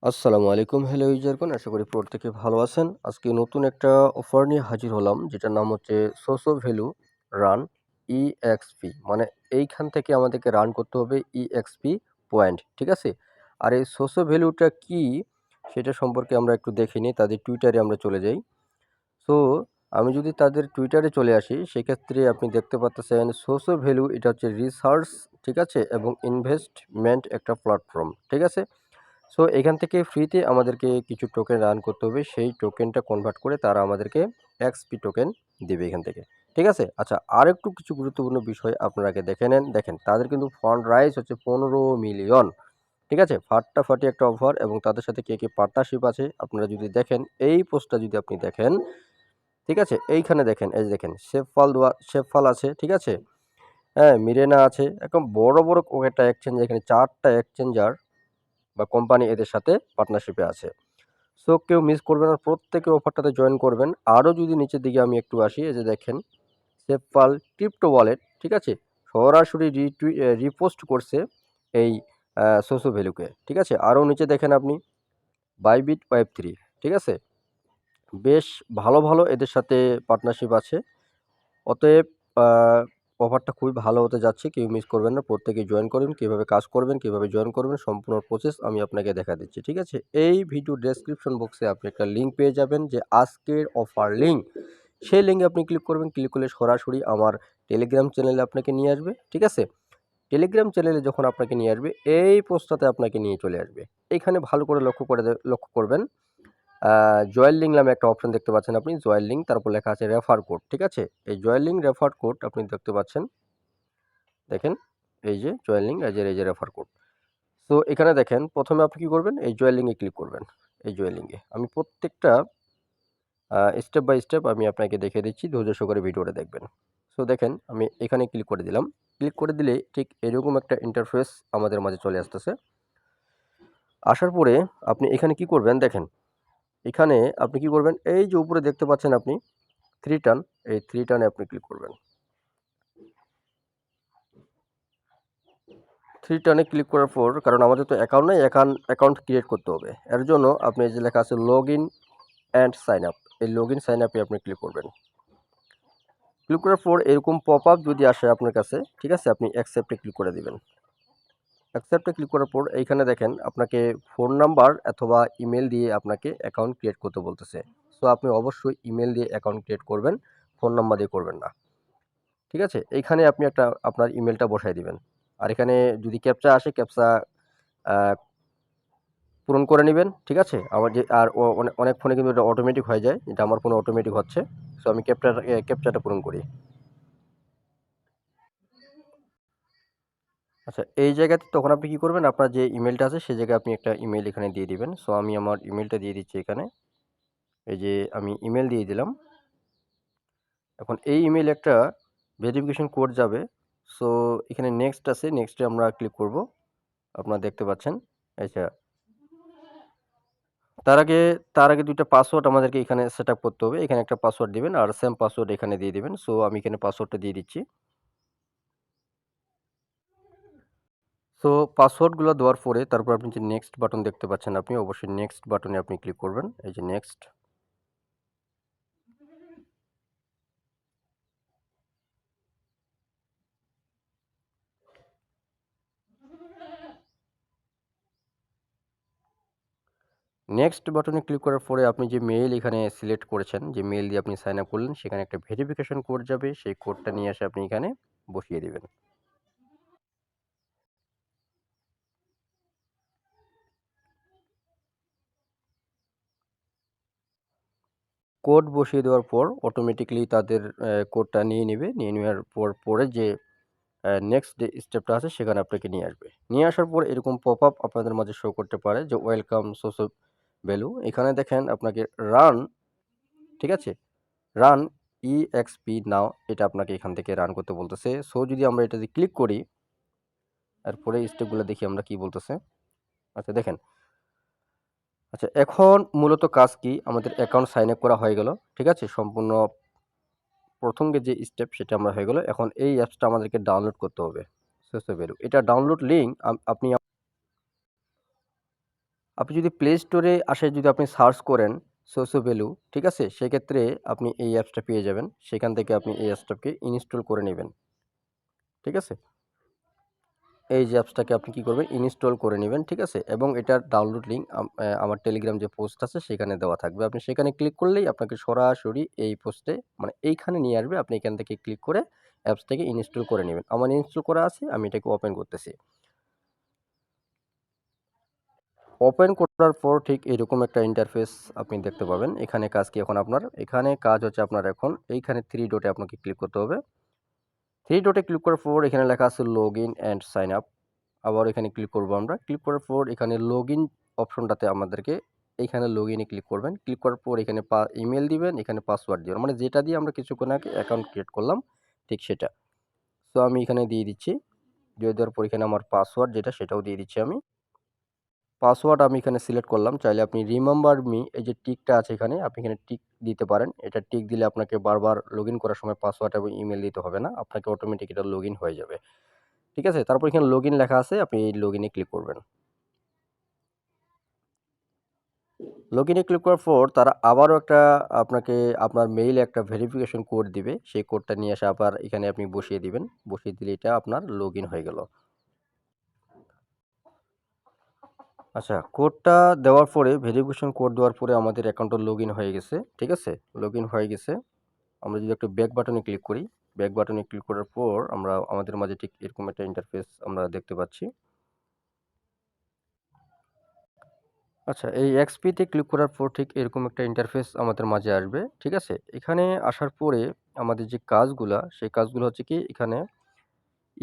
আসসালামু আলাইকুম। হ্যালো ইউজারগণ, আশা করি প্রত্যেকে ভালো আছেন। আজকে নতুন একটা অফার নিয়ে হাজির হলাম, যেটার নাম হচ্ছে সোসো ভ্যালু রান ইএক্সপি। মানে এইখান থেকে আমাদেরকে রান করতে হবে ইএক্সপি পয়েন্ট, ঠিক আছে? আর এই সোসো ভ্যালুটা কি সেটা সম্পর্কে আমরা একটু দেখে নিই। তাদের টুইটারে আমরা চলে যাই। সো আমি যদি তাদের টুইটারে চলে আসি, সেক্ষেত্রে আপনি দেখতে পাচ্ছেন সোসো ভ্যালু এটা হচ্ছে রিসার্চ, ঠিক আছে, এবং ইনভেস্টমেন্ট একটা প্ল্যাটফর্ম, ঠিক আছে। সো এখান থেকে ফ্রিতে আমাদেরকে কিছু টোকেন রান করতে হবে। সেই টোকেনটা কনভার্ট করে তারা আমাদেরকে এক্সপি টোকেন দেবে এখান থেকে, ঠিক আছে। আচ্ছা, আর একটু কিছু গুরুত্বপূর্ণ বিষয় আপনারা আগে দেখে নেন। দেখেন, তাদের কিন্তু ফান্ড রাইজ হচ্ছে 15 মিলিয়ন, ঠিক আছে। ফাটাফাটি একটা অফার, এবং তাদের সাথে কে কে পার্টনারশিপ আছে আপনারা যদি দেখেন, এই পোস্টটা যদি আপনি দেখেন, ঠিক আছে, এইখানে দেখেন, এই যে দেখেন, শেফফাল আছে, ঠিক আছে, হ্যাঁ, মিরেনা আছে, একদম বড় বড় একটা এক্সচেঞ্জ, এখানে 4টা এক্সচেঞ্জার বা কোম্পানি এদের সাথে পার্টনারশিপে আছে। সো কেউ মিস করবেন না, প্রত্যেকে অফারটাতে জয়েন করবেন। আরও যদি নিচের দিকে আমি একটু আসি, এই যে দেখেন, সেফপাল ক্রিপ্টো ওয়ালেট, ঠিক আছে, সরাসরি রিপোস্ট করছে এই সোসো ভ্যালুকে, ঠিক আছে। আরও নিচে দেখেন আপনি বাইবিট ওয়েব 3, ঠিক আছে, বেশ ভালো ভালো এদের সাথে পার্টনারশিপ আছে। অতএব অফারটা খুবই ভালো হতে যাচ্ছে, কেউ মিস করবেন না, প্রত্যেকেই জয়েন করবেন। কীভাবে কাজ করবেন, কীভাবে জয়েন করবেন, সম্পূর্ণ প্রসেস আমি আপনাকে দেখা দিচ্ছি, ঠিক আছে। এই ভিডিও ডেসক্রিপশন বক্সে আপনি একটা লিঙ্ক পেয়ে যাবেন, যে আজকের অফার লিঙ্ক। সেই লিঙ্কে আপনি ক্লিক করবেন, ক্লিক করলে সরাসরি আমার টেলিগ্রাম চ্যানেলে আপনাকে নিয়ে আসবে, ঠিক আছে। টেলিগ্রাম চ্যানেলে যখন আপনাকে নিয়ে আসবে, এই পোস্টটাতে আপনাকে নিয়ে চলে আসবে। এখানে ভালো করে লক্ষ্য করবেন, জয়েল লিঙ্ক নামে একটা অপশন দেখতে পাচ্ছেন আপনি, জয়েল লিঙ্ক, তারপর লেখা আছে রেফার কোড, ঠিক আছে। এই জয়েল লিঙ্ক রেফার কোড আপনি দেখতে পাচ্ছেন, দেখেন, এই যে জয়েল লিঙ্ক, এই যে রেফার কোড। সো এখানে দেখেন, প্রথমে আপনি কি করবেন, এই জয়েল লিঙ্কে ক্লিক করবেন। এই জয়েল লিঙ্কে আমি প্রত্যেকটা স্টেপ বাই স্টেপ আমি আপনাকে দেখিয়ে দিচ্ছি, ধৈর্য সহকারে ভিডিওটা দেখবেন। সো দেখেন, আমি এখানে ক্লিক করে দিলাম। ক্লিক করে দিলে ঠিক এরকম একটা ইন্টারফেস আমাদের মাঝে চলে আসতেছে। আসার পরে আপনি এখানে কি করবেন, দেখেন, এখানে আপনি কি করবেন, এই যে উপরে দেখতে পাচ্ছেন আপনি থ্রি টান, এই থ্রি টানে আপনি ক্লিক করবেন। থ্রি টানে ক্লিক করার পর, কারণ আমাদের তো অ্যাকাউন্ট নেই, অ্যাকাউন্ট ক্রিয়েট করতে হবে। এর জন্য আপনি এই যে লেখা আছে log in and sign up, এই লগ ইন সাইন আপে আপনি ক্লিক করবেন। ক্লিক করার পর এরকম পপ আপ যদি আসে আপনার কাছে, ঠিক আছে, আপনি অ্যাকসেপ্টে ক্লিক করে দিবেন। অ্যাকসেপ্টে ক্লিক করার পর এইখানে দেখেন আপনাকে ফোন নাম্বার অথবা ইমেল দিয়ে আপনাকে অ্যাকাউন্ট ক্রিয়েট করতে বলতেছে। সো আপনি অবশ্যই ইমেল দিয়ে অ্যাকাউন্ট ক্রিয়েট করবেন, ফোন নাম্বার দিয়ে করবেন না, ঠিক আছে। এইখানে আপনি একটা আপনার ইমেলটা বসায় দিবেন। আর এখানে যদি ক্যাপচা আসে, ক্যাপচা পূরণ করে নেবেন, ঠিক আছে। আমার যে আর অনেক ফোনে কিন্তু এটা অটোমেটিক হয়ে যায়, এটা আমার ফোনে অটোমেটিক হচ্ছে। সো আমি ক্যাপচাটা পূরণ করি। আচ্ছা, এই জায়গাতে তখন আপনি কি করবেন, আপনার যে ইমেলটা আছে সেই জায়গায় আপনি একটা ইমেল এখানে দিয়ে দিবেন। সো আমি আমার ইমেলটা দিয়ে দিচ্ছি এখানে। এই যে আমি ইমেল দিয়ে দিলাম। এখন এই ইমেইলে একটা ভেরিফিকেশন কোড যাবে। সো এখানে নেক্সট আছে, নেক্সটে আমরা ক্লিক করব। আপনারা দেখতে পাচ্ছেন। আচ্ছা, তার আগে ২টা পাসওয়ার্ড আমাদেরকে এখানে সেটআপ করতে হবে। এখানে একটা পাসওয়ার্ড দিবেন, আর সেম পাসওয়ার্ড এখানে দিয়ে দিবেন। সো আমি এখানে পাসওয়ার্ডটা দিয়ে দিচ্ছি। সো পাসওয়ার্ডগুলো দেওয়ার পরে তারপর আপনি যে নেক্সট বাটন দেখতে পাচ্ছেন, আপনি অবশ্যই নেক্সট বাটনে আপনি ক্লিক করবেন। এই যে নেক্সট। নেক্সট বাটনে ক্লিক করার পরে আপনি যে মেইল এখানে সিলেক্ট করেছেন, যে মেইল দিয়ে আপনি সাইন আপ করলেন, সেখানে একটা ভেরিফিকেশন কোড যাবে। সেই কোডটা নিয়ে এসে আপনি এখানে বসিয়ে দিবেন। কোড বসিয়ে দেওয়ার পর অটোমেটিক্যালি তাদের কোডটা নিয়ে নেবে। নিয়ে নেওয়ার পরে যে নেক্সট যে স্টেপটা আছে সেখানে আপনাকে নিয়ে আসবে। নিয়ে আসার পর এরকম পপ আপ আপনাদের মাঝে শো করতে পারে যে ওয়েলকাম সোসো ভ্যালু। এখানে দেখেন আপনাকে রান, ঠিক আছে, রান ইএক্সপি নাও, এটা আপনাকে এখান থেকে রান করতে বলতেছে। সো যদি আমরা এটাতে ক্লিক করি, এরপরে স্টেপগুলো দেখি আমরা কি বলতেছে। আচ্ছা দেখেন, আচ্ছা এখন মূলত কাজ কি, আমাদের অ্যাকাউন্ট সাইন আপ করা হয়ে গেল, ঠিক আছে, সম্পূর্ণ প্রথম যে স্টেপ সেটা আমরা হয়ে গেল। এখন এই অ্যাপসটা আমাদেরকে ডাউনলোড করতে হবে, সোসো ভ্যালু। এটা ডাউনলোড লিঙ্ক আপনি আপনি যদি প্লে স্টোরে আসে যদি আপনি সার্চ করেন সোসো ভ্যালু, ঠিক আছে? সেক্ষেত্রে আপনি এই অ্যাপসটা পেয়ে যাবেন। সেখান থেকে আপনি এই অ্যাপসটাকে ইনস্টল করে নেবেন। ঠিক আছে? এই যে অ্যাপসটাকে আপনি কি করবেন? ইনস্টল করে নিবেন, ঠিক আছে? এবং এটার ডাউনলোড লিঙ্ক আমার টেলিগ্রাম যে পোস্ট আছে সেখানে দেওয়া থাকবে। আপনি সেখানে ক্লিক করলেই আপনাকে সরাসরি এই পোস্টে মানে এইখানে নিয়ে আসবে। আপনি এখান থেকে ক্লিক করে অ্যাপসটাকে ইনস্টল করে নিবেন। আমার ইনস্টল করা আছে, আমি এটাকে ওপেন করতেছি। ওপেন করার পর ঠিক এরকম একটা ইন্টারফেস আপনি দেখতে পাবেন। এখানে কাজ কি এখন আপনার? এখানে কাজ হচ্ছে আপনার এখন এইখানে 3 ডটে আপনাকে ক্লিক করতে হবে। 3 ডটে ক্লিক করার পর এখানে লেখা আছে লগইন অ্যান্ড সাইন আপ। আবার এখানে ক্লিক করব আমরা। ক্লিক করার পর এখানে লগইন অপশনটাতে আমাদেরকে এইখানে লগইনে ক্লিক করবেন। ক্লিক করার পর এখানে ইমেইল দিবেন, এখানে পাসওয়ার্ড দিবেন। মানে যেটা দিয়ে আমরা কিছুক্ষণ আগে অ্যাকাউন্ট ক্রিয়েট করলাম ঠিক সেটা। সো আমি এখানে দিয়ে দিচ্ছি। দিয়ে দেওয়ার পর এখানে আমার পাসওয়ার্ড যেটা সেটাও দিয়ে দিচ্ছি আমি। পাসওয়ার্ড আমি এখানে সিলেক্ট করলাম। চাইলে আপনি রিমেম্বার মি এই যে টিকটা আছে এখানে আপনি এখানে টিক দিতে পারেন। এটা টিক দিলে আপনাকে বারবার লগইন করার সময় পাসওয়ার্ড এবং ইমেইল দিতে হবে না। আপনাকে অটোমেটিক এটা লগইন হয়ে যাবে। ঠিক আছে? তারপর এখানে লগইন লেখা আছে, আপনি এই লগইনে ক্লিক করবেন। লগইনে ক্লিক করার পর তারা আবারও একটা আপনাকে আপনার মেইলে একটা ভেরিফিকেশন কোড দিবে। সেই কোডটা নিয়ে এসে আবার এখানে আপনি বসিয়ে দিবেন। বসিয়ে দিলে এটা আপনার লগইন হয়ে গেল। আচ্ছা, কোডটা দেওয়ার পরে ভেরিফিকেশন কোড দেওয়ার পরে আমাদের অ্যাকাউন্টটা লগইন হয়ে গেছে। ঠিক আছে? লগইন হয়ে গেছে। আমরা যদি একটু ব্যাক বাটনে ক্লিক করি, ব্যাক বাটনে ক্লিক করার পর আমরা আমাদের মাঝে ঠিক এরকম একটা ইন্টারফেস আমরা দেখতে পাচ্ছি। আচ্ছা, এই এক্সপিতে ক্লিক করার পর ঠিক এরকম একটা ইন্টারফেস আমাদের মাঝে আসবে। ঠিক আছে? এখানে আসার পরে আমাদের যে কাজগুলা, সেই কাজগুলো হচ্ছে কি এখানে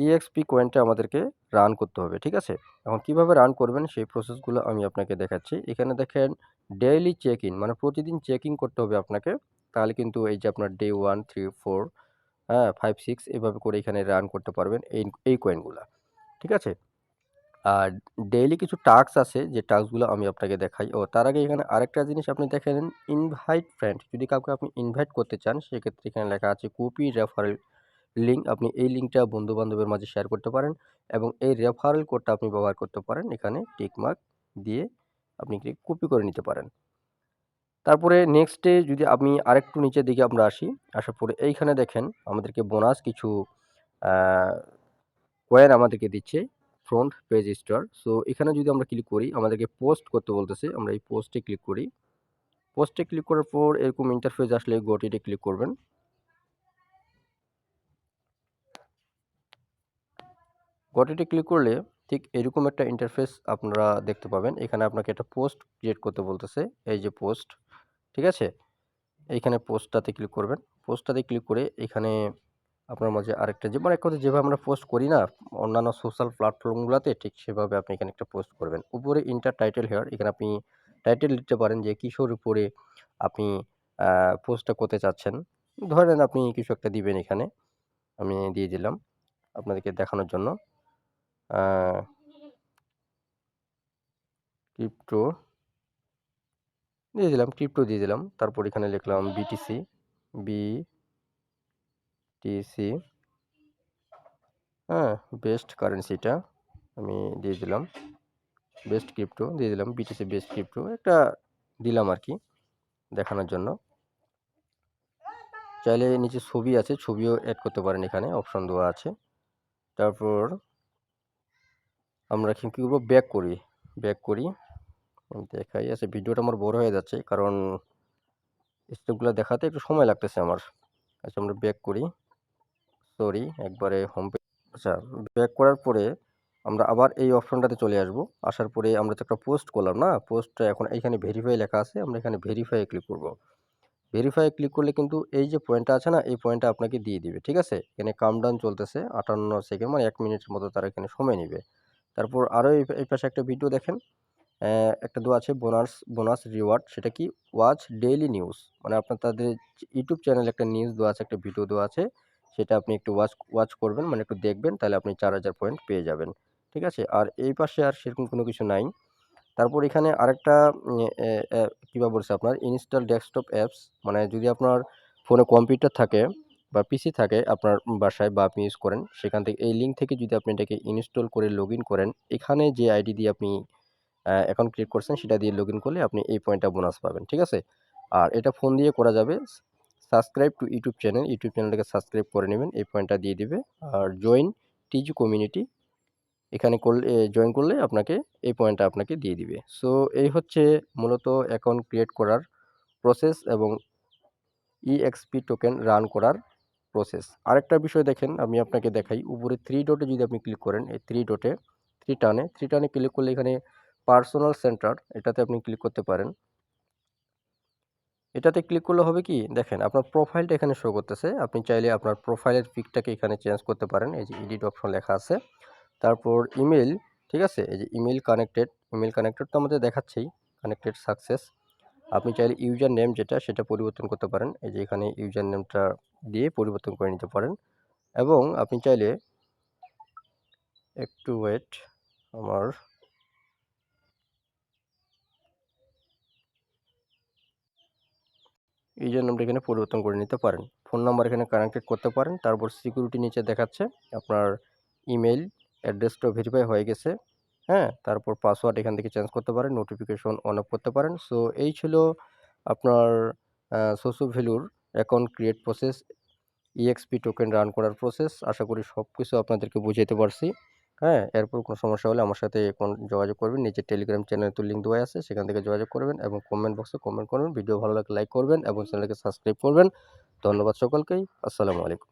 EXP কয়েনটা আমাদেরকে রান করতে হবে। ঠিক আছে? এখন কিভাবে রান করবেন সেই প্রসেসগুলো আমি আপনাকে দেখাচ্ছি। এখানে দেখেন ডেইলি চেক ইন মানে প্রতিদিন চেকিং করতে হবে আপনাকে। তাহলে কিন্তু এই যে আপনার ডে 1, 3, 4 হ্যাঁ, 5, 6 এভাবে করে এখানে রান করতে পারবেন এই কয়েনগুলা। ঠিক আছে? আর ডেইলি কিছু টাস্ক আছে যে টাস্কগুলো আমি আপনাকে দেখাই। ও তার আগে এখানে আরেকটা জিনিস আপনি দেখেন ইনভাইট ফ্রেন্ড যদি কাউকে আপনি ইনভাইট করতে চান সেক্ষেত্রে এখানে লেখা আছে কপি রেফারেল লিঙ্ক। আপনি এই লিঙ্কটা বন্ধু-বান্ধবের মাঝে শেয়ার করতে পারেন এবং এই রেফারেল কোডটা আপনি ব্যবহার করতে পারেন। এখানে টিক মার্ক দিয়ে আপনি কপি করে নিতে পারেন। তারপরে নেক্সটে যদি আমি আরেকটু নিচের দিকে আমরা আসি, আসার পরে এইখানে দেখেন আমাদেরকে বোনাস কিছু আ কয়েন আমাদেরকে দিচ্ছে ফ্রন্ট পেজ স্টার। সো এখানে যদি আমরা ক্লিক করি আমাদেরকে পোস্ট করতে বলতেছে। আমরা এই পোস্টে ক্লিক করি। পোস্টে ক্লিক করার পর এরকম ইন্টারফেস আসলে গট ইট এ ক্লিক করবেন। গট ইট এ ক্লিক করলে ঠিক এরকম একটা ইন্টারফেস আপনারা দেখতে পাবেন। এখানে আপনাকে একটা পোস্ট ক্রিয়েট করতে বলতেছে। এই যে পোস্ট, ঠিক আছে? এইখানে পোস্টটাতে ক্লিক করবেন। পোস্টটাতে ক্লিক করে এখানে আপনার মাঝে আরেকটা যে মানে এক কথায় যেভাবে আমরা পোস্ট করি না অন্যান্য সোশ্যাল প্ল্যাটফর্মগুলোতে ঠিক সেভাবে আপনি এখানে একটা পোস্ট করবেন। উপরে ইন্টার টাইটেল হেয়ার এখানে আপনি টাইটেল লিখতে পারেন যে কিসের উপরে আপনি আ পোস্টটা করতে চাচ্ছেন। ধরেন আপনি কিছু একটা দিবেন এখানে। আমি দিয়ে দিলাম আপনাদেরকে দেখানোর জন্য। আ ক্রিপ্টো দিয়ে দিলাম, ক্রিপ্টো দিয়ে দিলাম। তারপর এখানে লিখলাম BTC, BTC হ্যাঁ? বেস্ট কারেন্সিটা আমি দিয়ে দিলাম। বেস্ট ক্রিপ্টো দিয়ে দিলাম। BTC বেস্ট ক্রিপ্টো একটা দিলাম আরকি দেখানোর জন্য। চাইলে নিচে ছবি আছে, ছবিও এড করতে পারেন এখানে অপশন দেওয়া আছে। তারপর আমরা কি করব ব্যাক করি। ব্যাক করি। আমি দেখাই আচ্ছা ভিডিওটা আমার বড় হয়ে যাচ্ছে কারণ স্টেপগুলা দেখাতে একটু সময় লাগতেছে আমার। আচ্ছা আমরা ব্যাক করি। সরি একবারে হোম পেজ আচ্ছা ব্যাক করার পরে আমরা আবার এই অপশনটাতে চলে আসবো। আসার পরে আমরা তো একটা পোস্ট করলাম না? পোস্টটা এখন এইখানে ভেরিফাই লেখা আছে। আমরা এখানে ভেরিফাই এ ক্লিক করব। ভেরিফাই ক্লিক করলে কিন্তু এই যে পয়েন্টটা আছে না? এই পয়েন্টটা আপনাকে দিয়ে দিবে। ঠিক আছে? এখানে কাউন্টডাউন চলতেছে 58 সেকেন্ড মানে ১ মিনিটের মতো তারা এখানে সময় নিবে। তারপর আরো এই পাশে একটা ভিডিও দেখেন। একটা দেওয়া আছে বোনাস রিওয়ার্ড সেটা কি? Watch daily news. মানে আপনার তাদের ইউটিউব চ্যানেলে একটা নিউজ দেওয়া আছে, একটা ভিডিও দেওয়া আছে। সেটা আপনি একটু ওয়াচ করবেন মানে একটু দেখবেন তাহলে আপনি ৪,০০০ পয়েন্ট পেয়ে যাবেন। ঠিক আছে? আর এই পাশে আর সেরকম কোনো কিছু নাই। তারপর এখানে আরেকটা উম এ এ কিভাবে বলছে আপনার ইনস্টল ডেস্কটপ অ্যাপস মানে যদি আপনার ফোনে কম্পিউটার থাকে বা পিসি থাকে আপনার বাসায় বা আপনি ইউজ করেন সেখান থেকে এই লিঙ্ক থেকে যদি আপনি এটাকে ইনস্টল করে লগইন করেন, এখানে যে আইডি দিয়ে আপনি অ্যাকাউন্ট ক্রিয়েট করছেন সেটা দিয়ে লগ ইন করলে আপনি এই পয়েন্টটা বোনাস পাবেন, ঠিক আছে? আর এটা ফোন দিয়ে করা যাবে। সাবস্ক্রাইব টু ইউটিউব চ্যানেলটাকে সাবস্ক্রাইব করে নেবেন, এই পয়েন্টটা দিয়ে দিবে। আর জয়েন টিজি কমিউনিটি এখানে করলে, জয়েন করলে আপনাকে এই পয়েন্টটা আপনাকে দিয়ে দিবে। সো এই হচ্ছে মূলত অ্যাকাউন্ট ক্রিয়েট করার প্রসেস এবং ইএক্সপি টোকেন রান করার প্রসেস। আরেকটা বিষয় দেখেন, আমি আপনাকে দেখাই। উপরে থ্রি ডটে যদি আপনি ক্লিক করেন, এই থ্রি টানে ক্লিক করলে এখানে পার্সোনাল সেন্টার, এটাতে আপনি ক্লিক করতে পারেন। এটাতে ক্লিক করলে হবে কি, দেখেন আপনার প্রোফাইলটা এখানে শো করতেছে। আপনি চাইলে আপনার প্রোফাইলের পিকটাকে এখানে চেঞ্জ করতে পারেন, এই যে এডিট অপশন লেখা আছে। তারপর ইমেল, ঠিক আছে? এই যে ইমেল কানেক্টেড তো আমাদের দেখাচ্ছেই, কানেক্টেড সাকসেস। আপনি চাইলে ইউজার নেম যেটা সেটা পরিবর্তন করতে পারেন, এই যে এখানে ইউজার নেমটা দিয়ে পরিবর্তন করে নিতে পারেন। এবং আপনি চাইলে, একটু ওয়েট, আমার ইউজার নামটা এখানে পরিবর্তন করে নিতে পারেন। ফোন নাম্বার এখানে কানেক্টেড করতে পারেন। তারপর সিকিউরিটি নিচে দেখাচ্ছে আপনার ইমেল অ্যাড্রেসটা ভেরিফাই হয়ে গেছে। হ্যাঁ, তারপর পাসওয়ার্ড এখান থেকে চেঞ্জ করতে পারেন, নোটিফিকেশন অন অফ করতে পারেন। সো এই ছিল আপনার সোসো ভ্যালুর account create process, EXP token run করার প্রসেস। আশা করি সব কিছু আপনাদেরকে বুঝাইতে পারছি। হ্যাঁ, এরপর কোনো সমস্যা হলে আমার সাথে যোগাযোগ করবেন। নিচে টেলিগ্রাম চ্যানেলে তো লিঙ্ক দেওয়া আছে, সেখান থেকে যোগাযোগ করবেন এবং কমেন্ট বক্সে কমেন্ট করবেন। ভিডিও ভালো লাগলে লাইক করবেন এবং চ্যানেলকে সাবস্ক্রাইব করবেন। ধন্যবাদ সকলকেই। আসসালামু আলাইকুম।